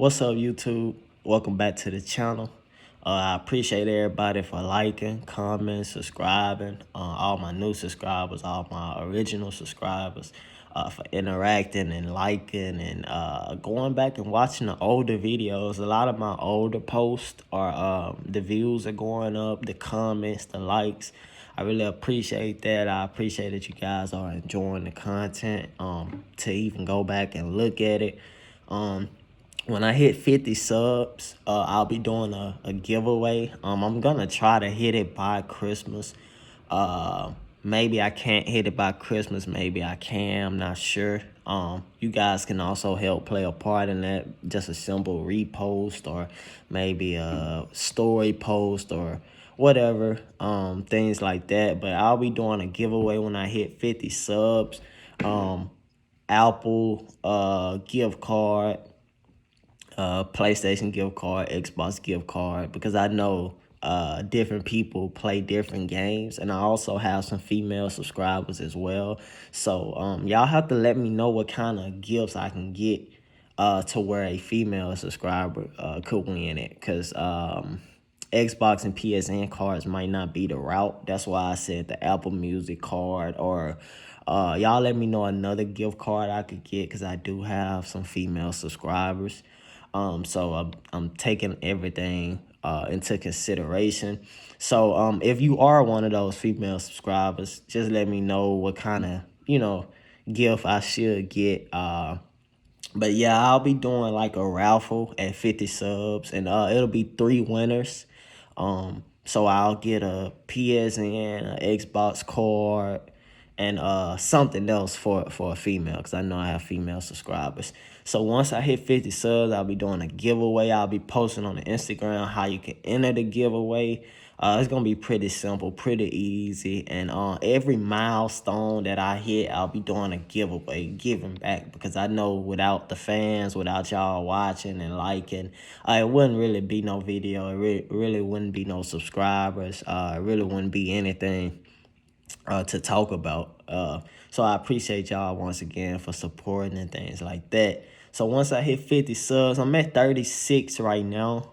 What's up, YouTube? Welcome back to the channel. I appreciate everybody for liking, commenting, subscribing. All my new subscribers, all my original subscribers, for interacting and liking and going back and watching the older videos. A lot of my older posts are the views are going up, the comments, the likes. I really appreciate that. I appreciate that you guys are enjoying the content. To even go back and look at it. When I hit 50 subs, I'll be doing a giveaway. I'm gonna try to hit it by Christmas. Maybe I can't hit it by Christmas. Maybe I can. I'm not sure. You guys can also help play a part in that. Just a simple repost or maybe a story post or whatever. Things like that. But I'll be doing a giveaway when I hit 50 subs. Apple gift card, PlayStation gift card, Xbox gift card, because I know different people play different games, and I also have some female subscribers as well. So y'all have to let me know what kind of gifts I can get to where a female subscriber could win it, because Xbox and PSN cards might not be the route. That's why I said the Apple Music card, or y'all let me know another gift card I could get, because I do have some female subscribers. So I'm taking everything into consideration. So if you are one of those female subscribers, just let me know what kind of, gift I should get. But yeah, I'll be doing like a raffle at 50 subs, and it'll be 3 winners. So I'll get a PSN, an Xbox card, and something else for a female, because I know I have female subscribers. So once I hit 50 subs, I'll be doing a giveaway. I'll be posting on the Instagram how you can enter the giveaway. It's gonna be pretty simple, pretty easy, and every milestone that I hit, I'll be doing a giveaway, giving back, because I know without the fans, without y'all watching and liking, it wouldn't really be no video. It really wouldn't be no subscribers. It really wouldn't be anything to talk about. So I appreciate y'all once again for supporting and things like that. So once I hit 50 subs, I'm at 36 right now.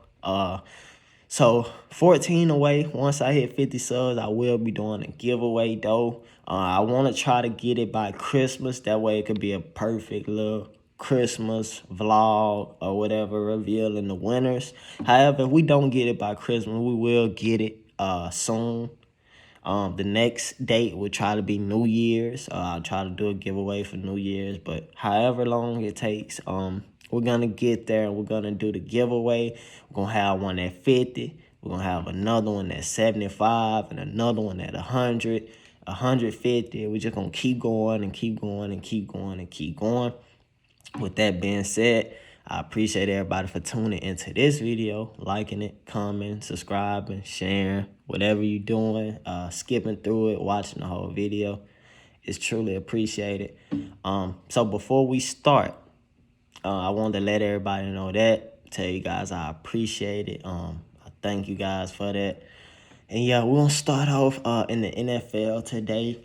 So 14 away. Once I hit 50 subs, I will be doing a giveaway though. I want to try to get it by Christmas. That way it could be a perfect little Christmas vlog or whatever, revealing the winners. However, if we don't get it by Christmas, we will get it soon. The next date will try to be New Year's. I'll try to do a giveaway for New Year's, but however long it takes, we're going to get there, and we're going to do the giveaway. We're going to have one at 50. We're going to have another one at 75 and another one at 100, 150. We're just going to keep going and keep going and keep going and keep going. With that being said, I appreciate everybody for tuning into this video, liking it, commenting, subscribing, sharing, whatever you're doing, skipping through it, watching the whole video. It's truly appreciated. So before we start, I wanted to let everybody know that, tell you guys I appreciate it. I thank you guys for that. And yeah, we're going to start off in the NFL today.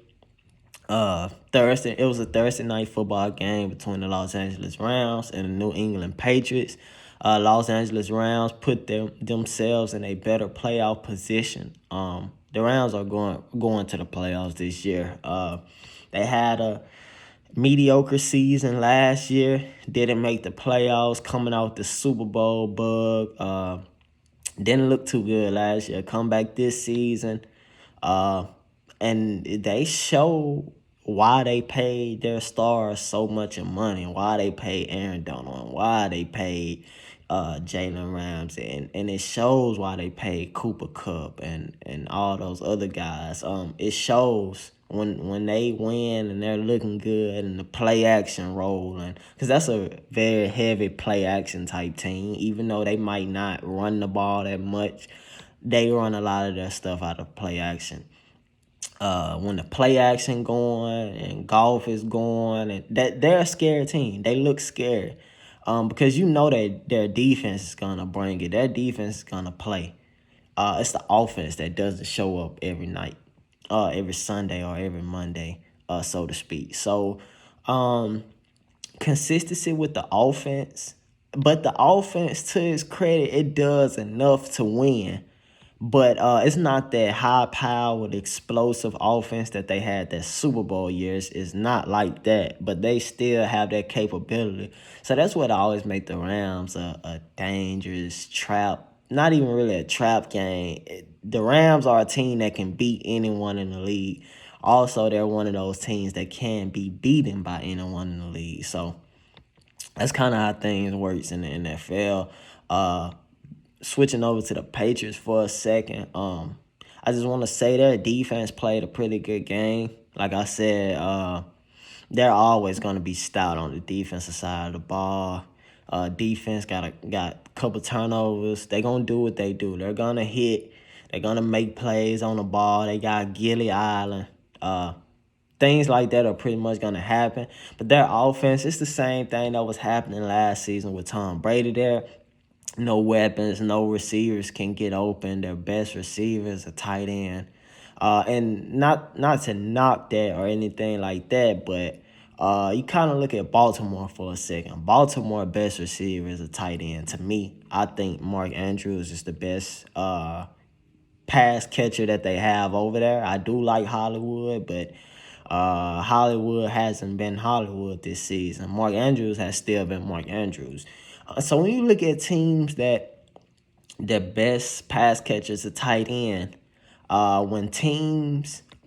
It was a Thursday night football game between the Los Angeles Rams and the New England Patriots. Los Angeles Rams put themselves in a better playoff position. The Rams are going to the playoffs this year. They had a mediocre season last year, didn't make the playoffs, coming out the Super Bowl bug. Didn't look too good last year. Come back this season, and they show why they paid their stars so much money, why they paid Aaron Donald, why they paid Jalen Ramsey, and it shows why they paid Cooper Kupp and all those other guys. It shows when they win and they're looking good and the play action rolling, because that's a very heavy play action type team. Even though they might not run the ball that much, they run a lot of their stuff out of play action. When the play action going and golf is going, and that they're a scary team. They look scary. Because you know that their defense is gonna bring it. Their defense is gonna play. It's the offense that doesn't show up every night, every Sunday or every Monday, so to speak. So, consistency with the offense But the offense, to its credit, it does enough to win. But it's not that high-powered, explosive offense that they had that Super Bowl years. It's not like that, but they still have that capability. So that's what I always make the Rams a dangerous trap. Not even really a trap game. The Rams are a team that can beat anyone in the league. Also, they're one of those teams that can be beaten by anyone in the league. So that's kind of how things works in the NFL. Uh, Switching over to the Patriots for a second, I just want to say their defense played a pretty good game. Like I said, they're always going to be stout on the defensive side of the ball. Defense got a couple turnovers. They're going to do what they do. They're going to hit. They're going to make plays on the ball. They got Gilly Island. Things like that are pretty much going to happen. But their offense, it's the same thing that was happening last season with Tom Brady there. No weapons, no receivers can get open. Their best receivers a tight end. And not to knock that or anything like that, but you kind of look at Baltimore for a second. Baltimore best receiver is a tight end. To me, I think Mark Andrews is the best pass catcher that they have over there. I do like Hollywood, but Hollywood hasn't been Hollywood this season. Mark Andrews has still been Mark Andrews. So when you look at teams that their best pass catchers are tight end, when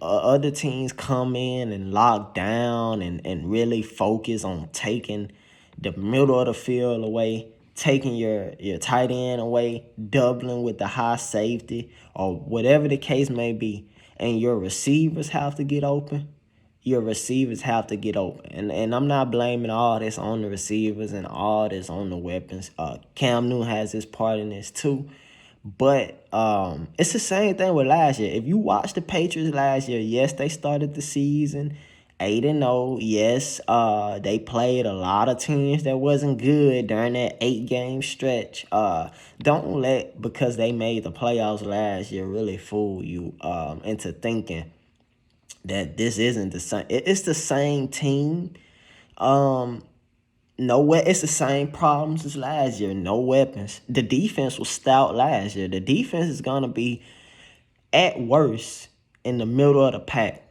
other teams come in and lock down and really focus on taking the middle of the field away, taking your tight end away, doubling with the high safety or whatever the case may be, and your receivers have to get open, your receivers have to get open. And I'm not blaming all this on the receivers and all this on the weapons. Cam Newton has his part in this too. But it's the same thing with last year. If you watch the Patriots last year, yes, they started the season 8-0. Yes, they played a lot of teams that wasn't good during that 8-game stretch. Don't let, because they made the playoffs last year, really fool you into thinking that this isn't the same. It's the same team. It's the same problems as last year. No weapons. The defense was stout last year. The defense is gonna be at worst in the middle of the pack.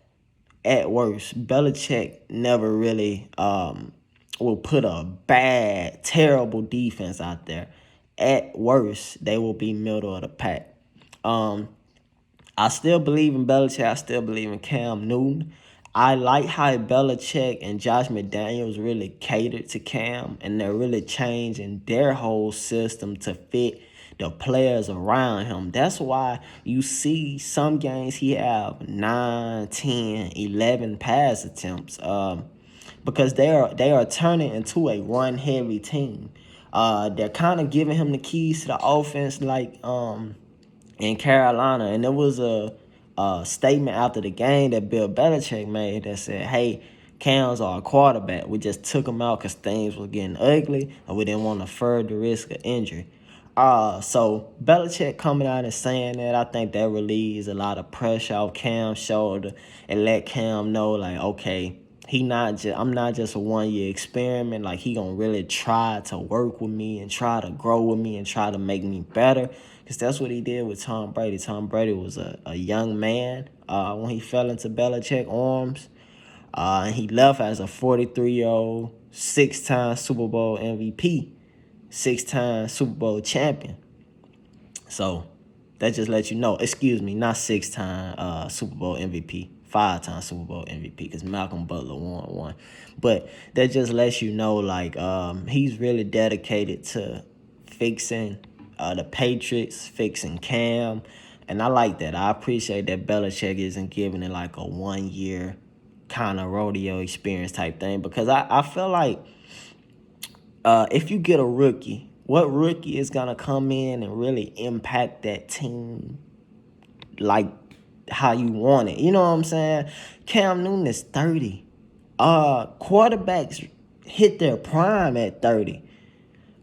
At worst, Belichick never really will put a bad, terrible defense out there. At worst, they will be middle of the pack. I still believe in Belichick. I still believe in Cam Newton. I like how Belichick and Josh McDaniels really catered to Cam, and they're really changing their whole system to fit the players around him. That's why you see some games he have 9, 10, 11 pass attempts. Because they are turning into a run heavy team. They're kind of giving him the keys to the offense, like in Carolina. And there was a statement after the game that Bill Belichick made that said, hey, Cam's our quarterback. We just took him out because things were getting ugly and we didn't want to further risk of injury. So Belichick coming out and saying that, I think that relieves a lot of pressure off Cam's shoulder and let Cam know, like, okay, I'm not just a 1-year experiment. Like, he gonna really try to work with me and try to grow with me and try to make me better. Because that's what he did with Tom Brady. Tom Brady was a young man when he fell into Belichick's arms. And he left as a 43-year-old, 6-time Super Bowl MVP, 6-time Super Bowl champion. So that just lets you know, excuse me, not 6-time Super Bowl MVP, 5-time Super Bowl MVP, because Malcolm Butler won one. But that just lets you know, like, he's really dedicated to fixing the Patriots, fixing Cam. And I like that. I appreciate that Belichick isn't giving it like a 1-year kind of rodeo experience type thing, because I feel like if you get a rookie, what rookie is going to come in and really impact that team like how you want it? You know what I'm saying? Cam Newton is 30. Quarterbacks hit their prime at 30.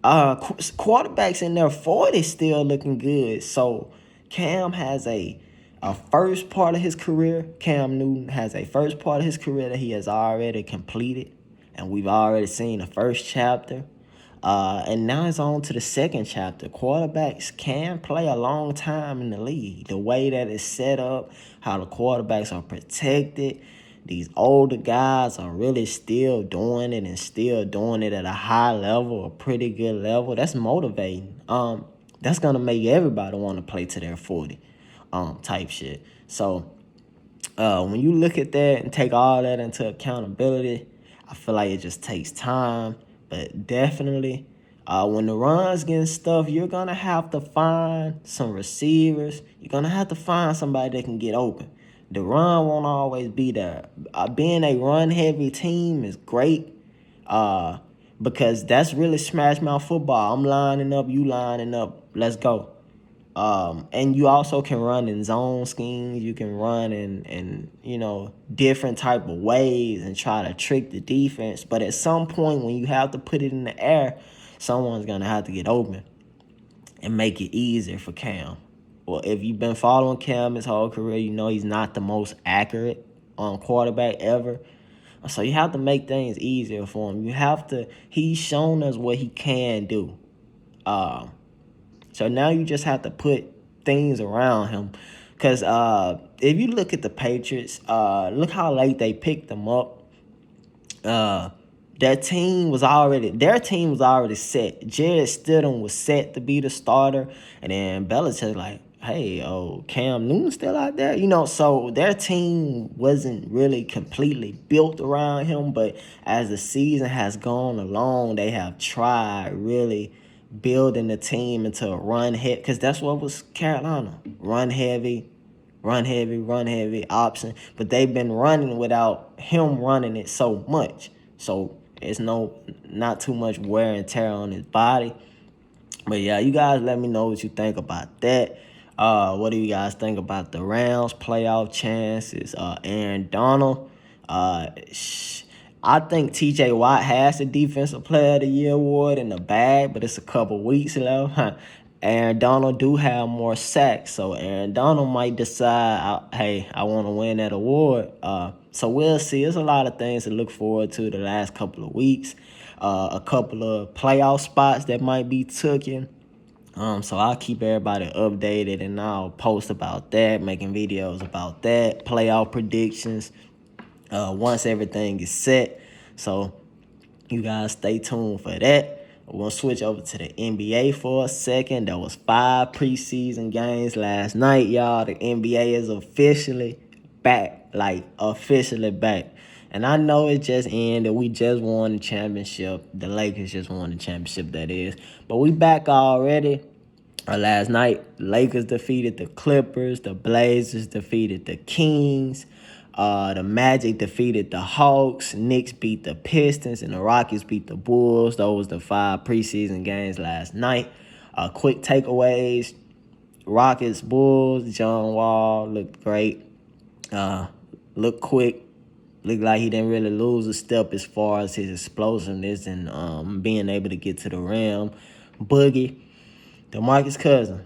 Quarterbacks in their 40s still looking good. So Cam has a first part of his career. Cam Newton has a first part of his career that he has already completed, and we've already seen the first chapter. And now it's on to the second chapter. Quarterbacks can play a long time in the league. The way that it's set up, how the quarterbacks are protected. These older guys are really still doing it and still doing it at a high level, a pretty good level. That's motivating. That's gonna make everybody want to play to their 40, type shit. So when you look at that and take all that into accountability, I feel like it just takes time. But definitely, when the run's getting stuff, you're going to have to find some receivers. You're going to have to find somebody that can get open. The run won't always be there. Being a run-heavy team is great because that's really smash mouth football. I'm lining up, you lining up, let's go. And you also can run in zone schemes. You can run in different type of ways and try to trick the defense. But at some point, when you have to put it in the air, someone's gonna have to get open and make it easier for Cam. Well, if you've been following Cam his whole career, you know he's not the most accurate quarterback ever. So you have to make things easier for him. He's shown us what he can do. So now you just have to put things around him. Because if you look at the Patriots, look how late they picked them up. Their team was already set. Jared Stidham was set to be the starter. And then Belichick like, hey, Cam Newton's still out there? So their team wasn't really completely built around him. But as the season has gone along, they have tried really building the team into a run heavy, because that's what was Carolina. Run heavy option. But they've been running without him running it so much. So it's not too much wear and tear on his body. But yeah, you guys let me know what you think about that. What do you guys think about the Rams playoff chances? Aaron Donald. I think T.J. Watt has the Defensive Player of the Year award in the bag, but it's a couple weeks left. Aaron Donald do have more sacks, so Aaron Donald might decide, hey, I want to win that award. So we'll see. There's a lot of things to look forward to the last couple of weeks. A couple of playoff spots that might be taken. So I'll keep everybody updated, and I'll post about that, making videos about that, playoff predictions. Once everything is set. So you guys stay tuned for that. We're going to switch over to the NBA for a second. There was 5 preseason games last night, y'all. The NBA is officially back. And I know it just ended. We just won the championship. The Lakers just won the championship, that is. But we back already. Last night, Lakers defeated the Clippers. The Blazers defeated the Kings. The Magic defeated the Hawks. Knicks beat the Pistons, and the Rockets beat the Bulls. Those were the 5 preseason games last night. Quick takeaways: Rockets, Bulls. John Wall looked great. Looked quick. Looked like he didn't really lose a step as far as his explosiveness and being able to get to the rim. Boogie, DeMarcus Cousins,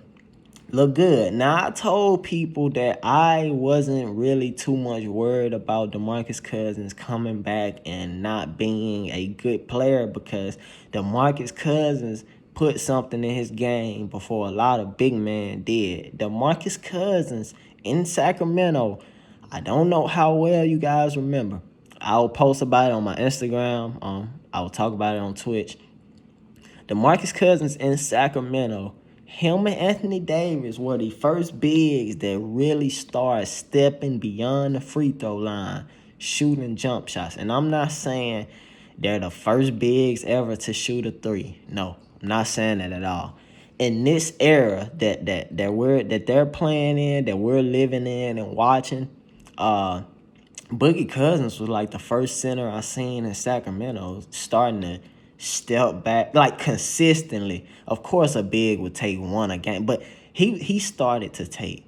look good. Now, I told people that I wasn't really too much worried about DeMarcus Cousins coming back and not being a good player, because DeMarcus Cousins put something in his game before a lot of big men did. DeMarcus Cousins in Sacramento, I don't know how well you guys remember. I'll post about it on my Instagram. I will talk about it on Twitch. DeMarcus Cousins in Sacramento, him and Anthony Davis were the first bigs that really started stepping beyond the free throw line, shooting jump shots. And I'm not saying they're the first bigs ever to shoot a 3. No, I'm not saying that at all. In this era that they're playing in, that we're living in and watching, Boogie Cousins was like the first center I seen in Sacramento starting to step back, like, consistently. Of course, a big would take 1 a game, but he started to take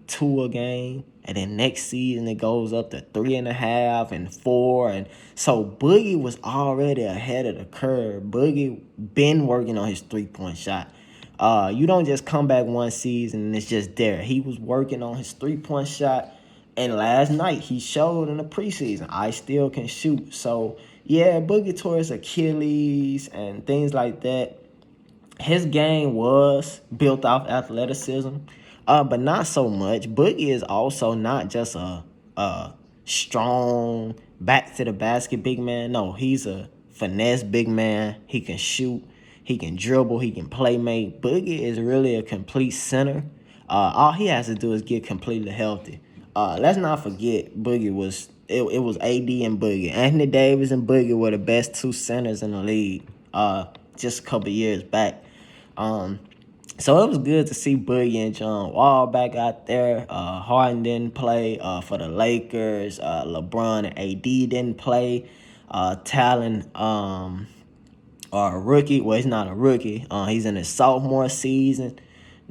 2 a game, and then next season it goes up to 3.5 and 4, and so Boogie was already ahead of the curve. Boogie been working on his 3-point shot. You don't just come back one season and it's just there. He was working on his 3-point shot, and last night he showed in the preseason, I still can shoot. So yeah, Boogie tore his Achilles and things like that. His game was built off athleticism, but not so much. Boogie is also not just a strong back to the basket big man. No, he's a finesse big man. He can shoot, he can dribble, he can play make. Boogie is really a complete center. All he has to do is get completely healthy. Let's not forget Boogie was it was AD and Boogie. Anthony Davis and Boogie were the best two centers in the league. Just a couple years back. Um, so it was good to see Boogie and John Wall back out there. Harden didn't play for the Lakers. LeBron and AD didn't play. Talon, or a rookie. Well, he's not a rookie. He's in his sophomore season.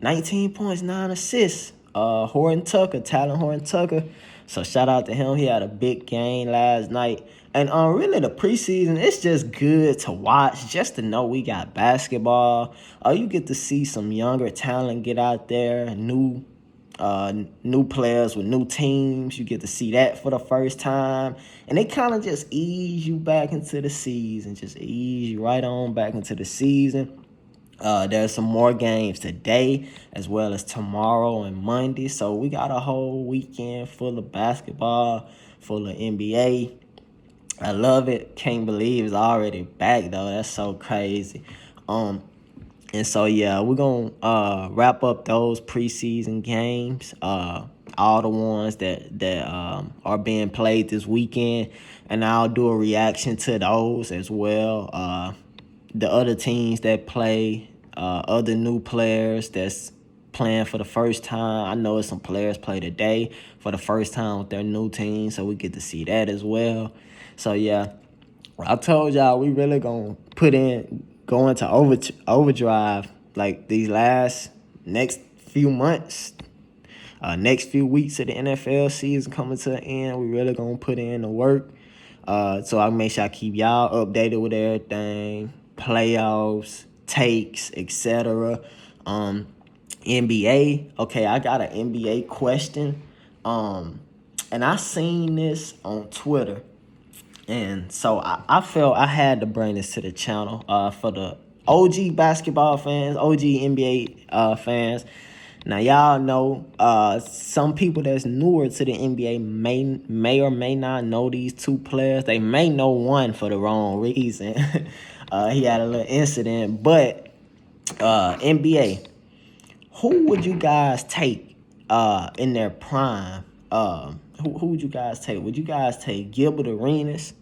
19 points, 9 assists. Talon Horton Tucker. So shout out to him. He had a big game last night. And really the preseason, it's just good to watch, just to know we got basketball. You get to see some younger talent get out there, new players with new teams. You get to see that for the first time. And they kind of just ease you back into the season, just ease you right on back into the season. There's some more games today as well as tomorrow and Monday. So we got a whole weekend full of basketball, full of NBA. I love it. Can't believe it's already back though. That's so crazy. And so yeah, we're gonna wrap up those preseason games. All the ones that are being played this weekend, and I'll do a reaction to those as well. The other teams that play, other new players that's playing for the first time. I know some players play today for the first time with their new team, so we get to see that as well. So yeah, I told y'all we really gonna go into overdrive like these next few months. Next few weeks of the NFL season coming to an end, we really gonna put in the work. So I'll make sure I keep y'all updated with everything, playoffs, takes, etc. NBA. Okay, I got an NBA question. And I seen this on Twitter. And so I felt I had to bring this to the channel for the OG basketball fans, OG NBA fans. Now, y'all know some people that's newer to the NBA may or may not know these two players. They may know one for the wrong reason. He had a little incident. But NBA, who would you guys take in their prime? Who would you guys take? Would you guys take Gilbert Arenas,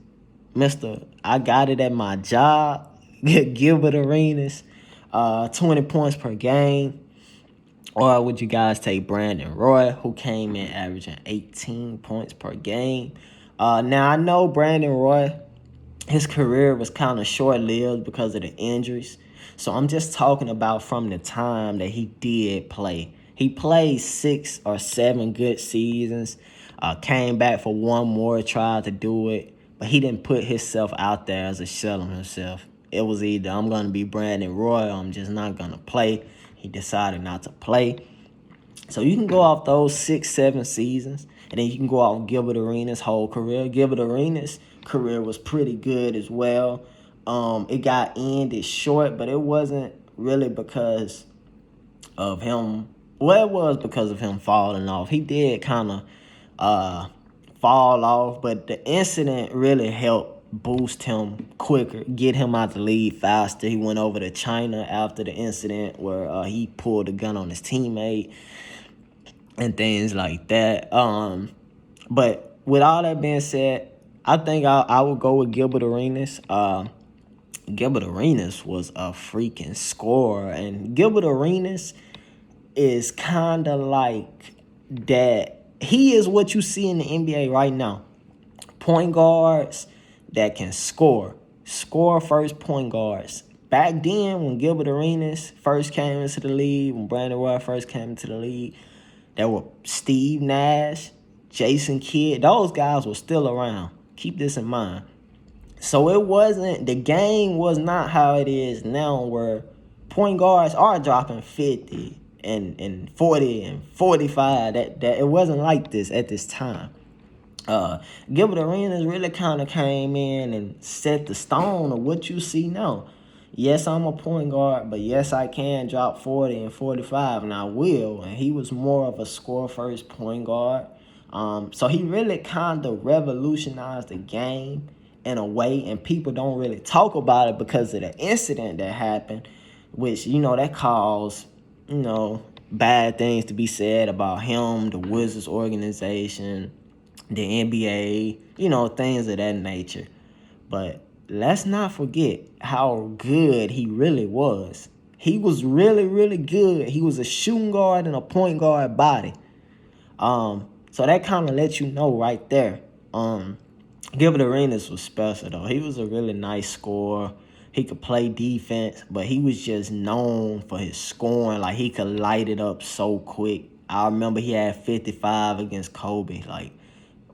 Mr. I got it at my job, Gilbert Arenas, 20 points per game? Or would you guys take Brandon Roy, who came in averaging 18 points per game? Now, I know Brandon Roy, his career was kind of short-lived because of the injuries. So I'm just talking about from the time that he did play. He played 6 or 7 good seasons, came back for one more, tried to do it, but he didn't put himself out there as a shell of himself. It was either I'm going to be Brandon Roy or I'm just not going to play. He decided not to play. So you can go off those 6, 7 seasons, and then you can go off Gilbert Arenas' whole career. Gilbert Arenas' career was pretty good as well. It got ended short, but it wasn't really because of him. Well, it was because of him falling off. He did kind of fall off, but the incident really helped boost him quicker, get him out the league faster. He went over to China after the incident where he pulled a gun on his teammate and things like that. But with all that being said, I think I would go with Gilbert Arenas. Gilbert Arenas was a freaking scorer, and Gilbert Arenas is kind of like that. He is what you see in the NBA right now. Point guards that can score first point guards. Back then, when Gilbert Arenas first came into the league, when Brandon Roy first came into the league, there were Steve Nash, Jason Kidd. Those guys were still around. Keep this in mind. So the game was not how it is now, where point guards are dropping 50 and 40 and 45. That it wasn't like this at this time. Uh, Gilbert Arenas really kind of came in and set the stone of what you see now. Yes, I'm a point guard, but yes, I can drop 40 and 45, and I will. And he was more of a score first point guard. So he really kind of revolutionized the game in a way, and people don't really talk about it because of the incident that happened, which, that caused, bad things to be said about him, the Wizards organization, the NBA, things of that nature. But let's not forget how good he really was. He was really, really good. He was a shooting guard and a point guard body. So that kind of lets you know right there. Gilbert Arenas was special though. He was a really nice scorer. He could play defense, but he was just known for his scoring. Like, he could light it up so quick. I remember he had 55 against Kobe. Like,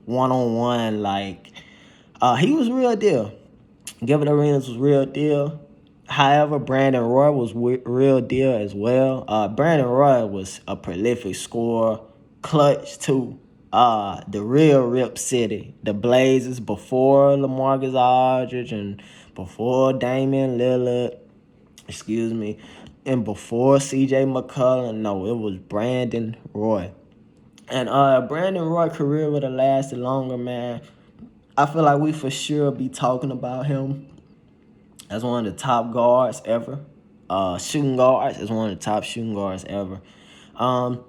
one-on-one, like, he was real deal. Gilbert Arenas was real deal. However, Brandon Roy was real deal as well. Brandon Roy was a prolific scorer, clutch too. The real Rip City, the Blazers before LaMarcus Aldridge and before Damian Lillard, excuse me, and before C.J. McCollum. No, it was Brandon Roy. And Brandon Roy career would have lasted longer, man. I feel like we for sure be talking about him as one of the top guards ever. Shooting guards as one of the top shooting guards ever. Um,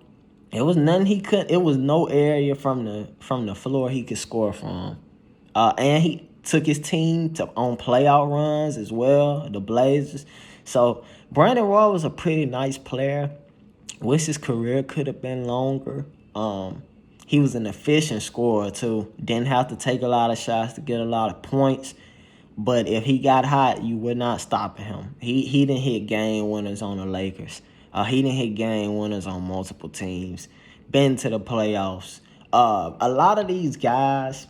it was nothing he could. It was no area from the floor he could score from. And he took his team to on playoff runs as well, the Blazers. So Brandon Roy was a pretty nice player. Wish his career could have been longer. He was an efficient scorer too. Didn't have to take a lot of shots to get a lot of points. But if he got hot, you would not stop him. He didn't hit game winners on the Lakers. He didn't hit game winners on multiple teams. Been to the playoffs. A lot of these guys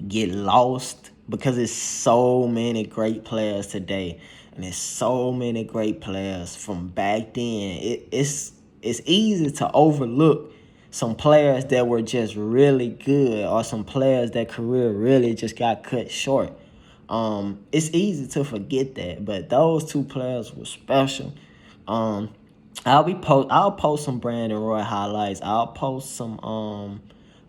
get lost because there's so many great players today, and there's so many great players from back then. It's easy to overlook some players that were just really good, or some players that career really just got cut short. It's easy to forget that, but those two players were special. Um, I'll post some Brandon Roy highlights. I'll post some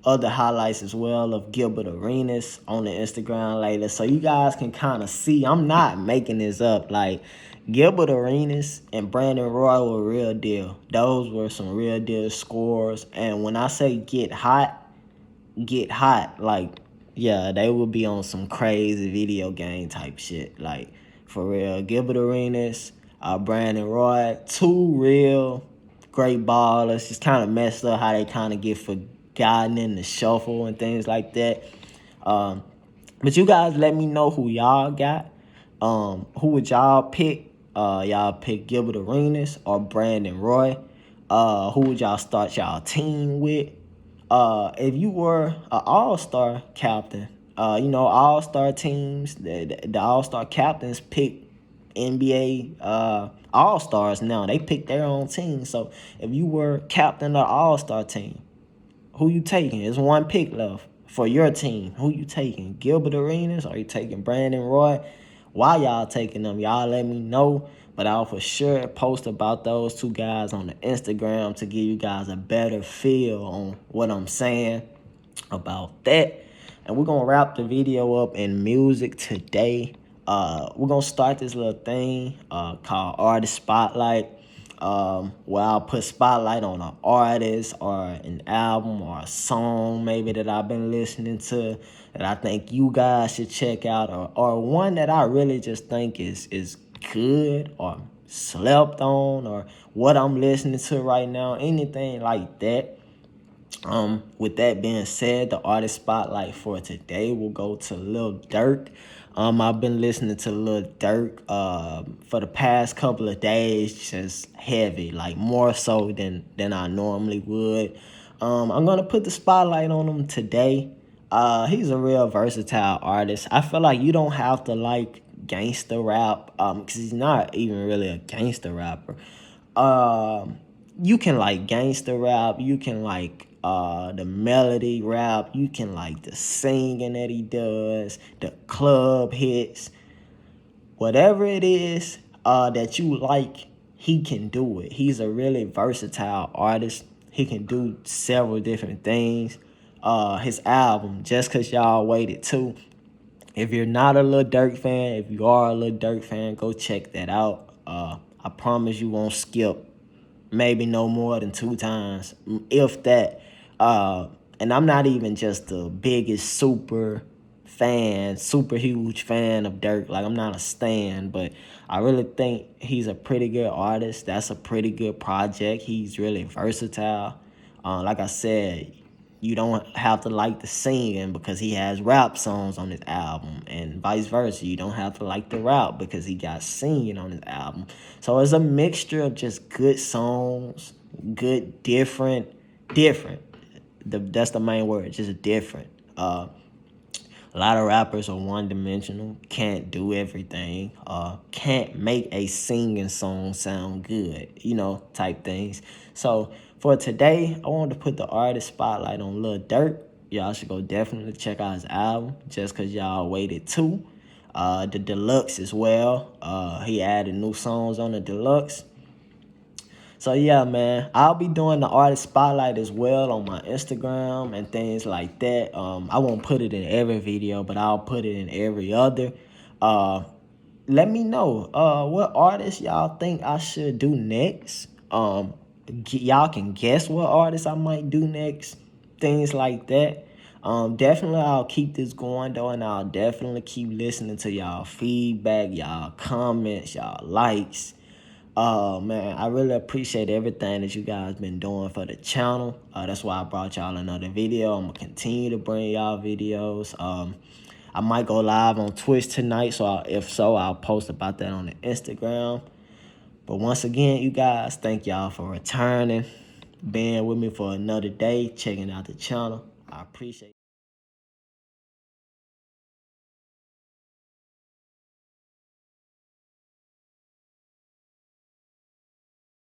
other highlights as well of Gilbert Arenas on the Instagram later, so you guys can kind of see. I'm not making this up. Like, Gilbert Arenas and Brandon Roy were real deal. Those were some real deal scores. And when I say get hot, like, yeah, they will be on some crazy video game type shit. Like, for real. Gilbert Arenas, Brandon Roy, two real great ballers. Just kind of messed up how they kind of get forgotten in the shuffle and things like that. But you guys let me know who y'all got. Who would y'all pick? Y'all pick Gilbert Arenas or Brandon Roy? Who would y'all start y'all team with? If you were an all-star captain, all-star teams, the all-star captains pick NBA all-stars now. They pick their own team. So if you were captain of the all-star team, who you taking? It's one pick left for your team. Who you taking? Gilbert Arenas? Or you taking Brandon Roy? Why y'all taking them? Y'all let me know. But I'll for sure post about those two guys on the Instagram to give you guys a better feel on what I'm saying about that. And we're going to wrap the video up in music today. We're going to start this little thing called Artist Spotlight, where I'll put spotlight on an artist or an album or a song maybe that I've been listening to that I think you guys should check out, or one that I really just think is good or slept on, or what I'm listening to right now, anything like that. With that being said, the artist spotlight for today will go to Lil Durk. I've been listening to Lil Durk for the past couple of days, just heavy, like more so than I normally would. I'm gonna put the spotlight on him today. He's a real versatile artist. I feel like you don't have to like gangster rap, because he's not even really a gangster rapper. You can like gangster rap, you can like the melody rap. You can like the singing that he does, the club hits, whatever it is that you like, he can do it. He's a really versatile artist. He can do several different things. His album, Just Cause Y'all Waited Too. If you're not a Lil Durk fan, if you are a Lil Durk fan, go check that out. I promise you won't skip maybe no more than 2 times, if that. And I'm not even just the biggest super huge fan of Durk. Like, I'm not a stan, but I really think he's a pretty good artist. That's a pretty good project. He's really versatile. Like I said, you don't have to like the singing because he has rap songs on his album, and vice versa. You don't have to like the rap because he got singing on his album. So it's a mixture of just good songs, good, different. That's the main word, just different. A lot of rappers are one-dimensional, can't do everything, can't make a singing song sound good, type things. So for today, I wanted to put the artist spotlight on Lil Durk. Y'all should go definitely check out his album, Just Cause Y'all Waited Too. The deluxe as well. He added new songs on the deluxe. So yeah, man, I'll be doing the artist spotlight as well on my Instagram and things like that. I won't put it in every video, but I'll put it in every other. Let me know what artists y'all think I should do next. Y'all can guess what artists I might do next. Things like that. Definitely I'll keep this going though, and I'll definitely keep listening to y'all feedback, y'all comments, y'all likes. Oh man, I really appreciate everything that you guys been doing for the channel. That's why I brought y'all another video. I'm gonna continue to bring y'all videos. I might go live on Twitch tonight, so if so, I'll post about that on the Instagram. But once again, you guys, thank y'all for returning, being with me for another day, checking out the channel. I appreciate it.